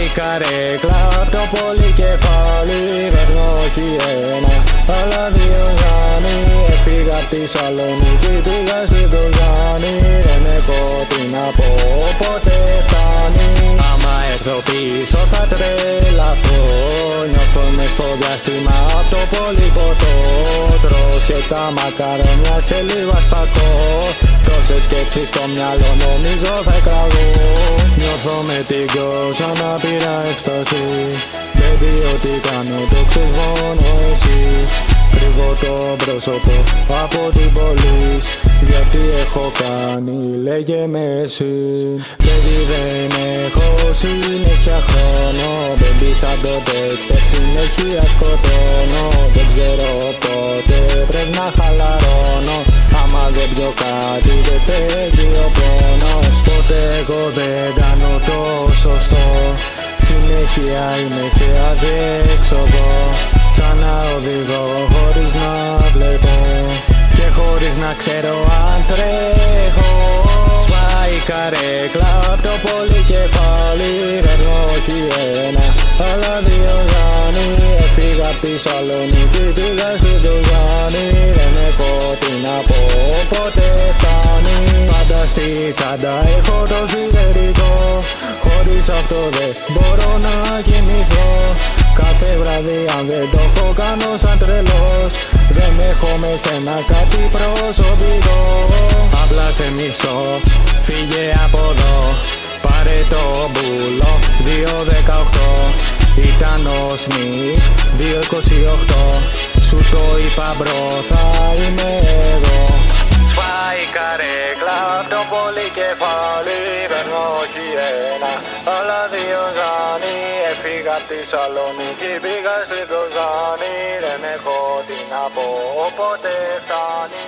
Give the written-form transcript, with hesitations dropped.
Σπάει καρέκλα απ' το πολυκεφάλι, παίρνω όχι ένα, αλλά δύο ζάνι. Έφυγα απ' τη Σαλονίκη, πήγα στην Κοζάνη. Δεν έχω τι να πω, ποτέ φτάνει. Άμα έρθω πίσω θα τρελαθώ. Νιώθω μες στο διάστημα απ' το πολύ ποτό. Τρως και τα μακαρόνια σε λίγο αστακώ. Τόσες σκέψεις στο μυαλό νομίζω θα εκραγώ. Νιώθω με την κόσα να πήρα έκσταση. Baby, ό,τι κάνω το ξέρεις μόνο εσύ. Κρύβω το πρόσωπο από την πόλη. Γιατί έχω κάνει, λέγε με εσύ. Baby, δεν έχω συνέχεια χρόνο. Baby, σαν το Dexter συνέχεια σκοτώνω. Δεν ξέρω πότε πρέπει να χαλαρώνω. Άμα δεν πιω κάτι δεν φεύγει ο πόνος. Ποτέ εγώ δεν κάνω το σωστό. Συνέχεια είμαι σε αδιέξοδο. Σαν να οδηγώ χωρίς να βλέπω και χωρίς να ξέρω αν τρέχω. Σπάει καρέκλα απ' το πολυκεφάλι, παίρνω όχι ένα, αλλά δύο ζάνι. Έφυγα απ' τη Σαλονίκη, πήγα στην Κοζάνη. Δεν έχω τι να πω, ποτέ φτάνει. Πάντα στη τσάντα έχω το σιδερικό. Χωρίς αυτό δεν μπορώ να κοιμηθώ. Κάθε βράδυ αν δεν το έχω κάνω σαν τρελός. Δεν έχω με σένα κάτι προσωπικό. Απλά σε μισώ, φύγε από εδώ. Πάρε το μπούλο 218. Ήταν ο Σμιτ 228. Σου το είπα μπρο, θα είμαι εγώ. Σπάει καρέκλα απ' το πολυκεφάλι, παίρνω όχι ένα, αλλά δύο ζάνι. Έφυγα απ' τη Σαλονίκη, πήγα στην Κοζάνη. Δεν έχω τι να πω, ποτέ φτάνει.